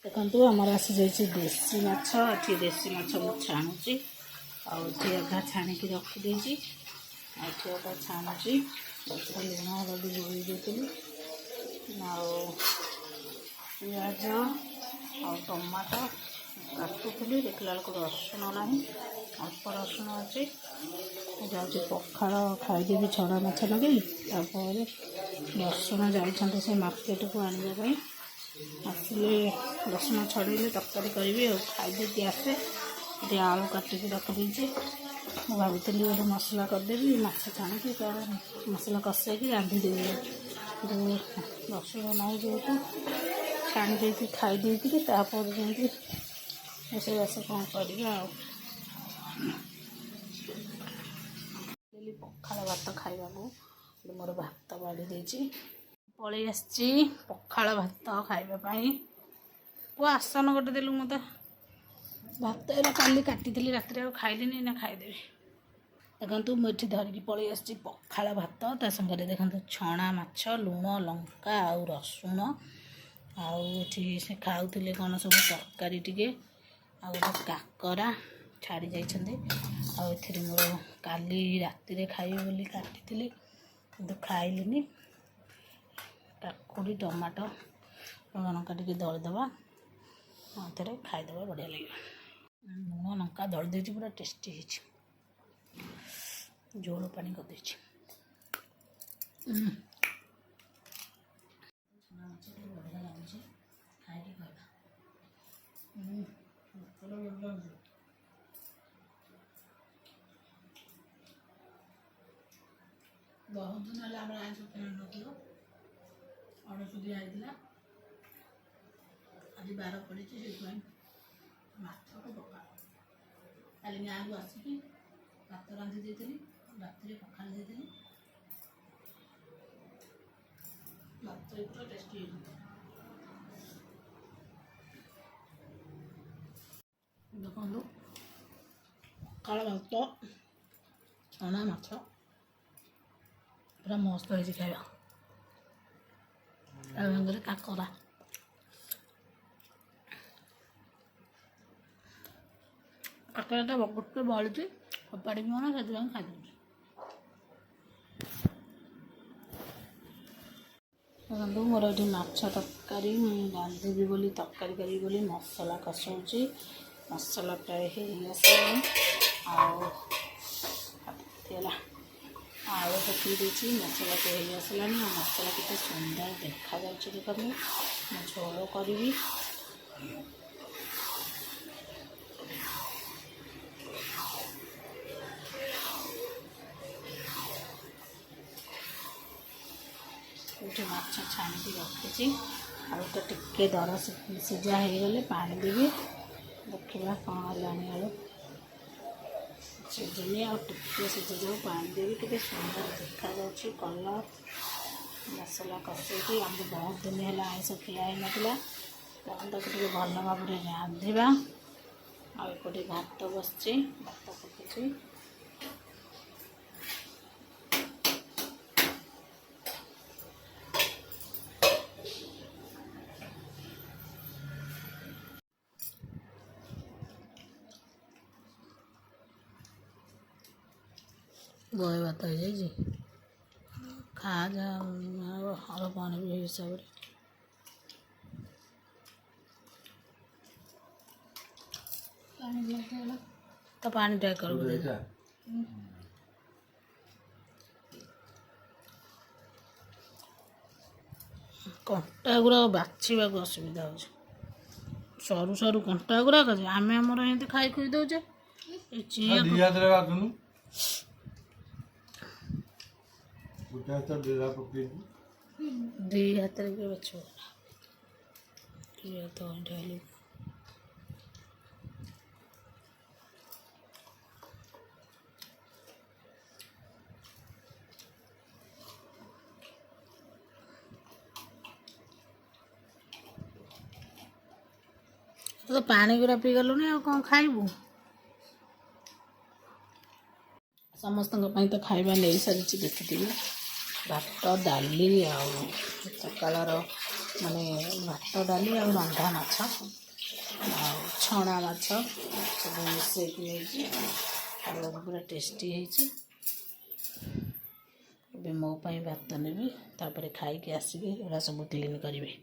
देखो आमर आसी जाइए देसी माछ ये देसी माछ मुझे छाणुची आधा छाणिकी रखीदे अधा छाणुची लुण हल्दी गोली देती पिज आ टमाटो काटुली देखला बेलू रसुण ना अल्प रसुण अच्छे जाऊँगी पखाड़ खाईदेवी छड़ा माछ लगे रसुण जाइए से मार्केट को आने आसिले रसुण छड़े तरकारी करी खाईदे आसे ये आलू काटिक रखीदे भावी गोटे मसला करदेवी माछ छाणिकी मसला कषाई रांधिदेवी रसुण नहीं जेहेतु छाणी दे खाईदे तापर जमी रोषेईबास कौन करा पखाड़ भात खाइबा मोर भात बाढ़ी देती पलि आसी पखाड़ भात खाइबापी पुआ आसन गोटे देलु मत भात काली काटी राति खाइलिनी ना खाईदेवी देखु मुझे धरिकी पलि आसी पखाड़ भात ता संगे देखो छणा माछ लुण लंका आउ रसुण आठी से खाऊले कौन सब तरकारी टे आ काकरा छाड़ी जाइए मोर काली राति खाइबे बोली काटी किंतु खाइलिनी काकुड़ी टमाटो लंका टे दलिदेवा थे खाईदे बढ़िया लगे लुण लंका दली दे पूरा टेस्टी झोल पानी कर बढ़िया लगे खाई बहुत दिन है आइस किण नो अड़सुदी आई आज 12 पड़ी से माछ तो पका कल गाँव को आसिक भात रांधि देती राति पखाड़ देती भात पूरा टेस्टी देखो पखाड़ भात छणा माछ पूरा मस्त हो खाଇବା काकरा काकराटा गोटे बड़ी फपाड़ी ना से खाईदे देखो मोर ये माछ तरकारी रांधि बोली तरकारी करी बोली मसला कषाऊँगी मसला प्राय आसलानी आलू पकई देती मसला तो हो आसलानी मसला कितने सुंदर देखा देखो झोल करी माछ छाणी रखी आलू तो टिके दर सीझा हो गले पानी देवी देखा कौन है आलू सीझनी आटे सीझी जाऊ पानी देवी कितने सुंदर देखा कलर मसला कषे आमको बहुत दिन है आइस खिया नाला ताकि भल भाव में रांधा आउटे भात बसचे भात पकड़ी बय भात हो जाए खा जा और पानी भी हिसाब तो पानी टाइम कर कंटा गुरा बाछा असुविधा हो सरू सरू कंटा गुराक आम आमर एमती खाई खुई दौचे दी हाथ बचो तो तो पानी गुरा पी गलुनी आ कौन खाइबू समस्त तो खाइबा नहीं सारी देखी भात डाली आ सकाल ମାନେ ଭାତ ଡାଲି ଆଉ ରନ୍ଧା ମାଛ ଆଉ ଛଣା ମାଛ ସବୁ ମିଶେଇକି ନେଇଛି। ଖାଇବାକୁ ପୁରା ଟେଷ୍ଟି ହେଇଛି। ଏବେ ମୋ ପାଇଁ ଭାତ ନେବି, ତାପରେ ଖାଇକି ଆସିକି ଏଗୁଡ଼ା ସବୁ କ୍ଲିନ୍ କରିବି।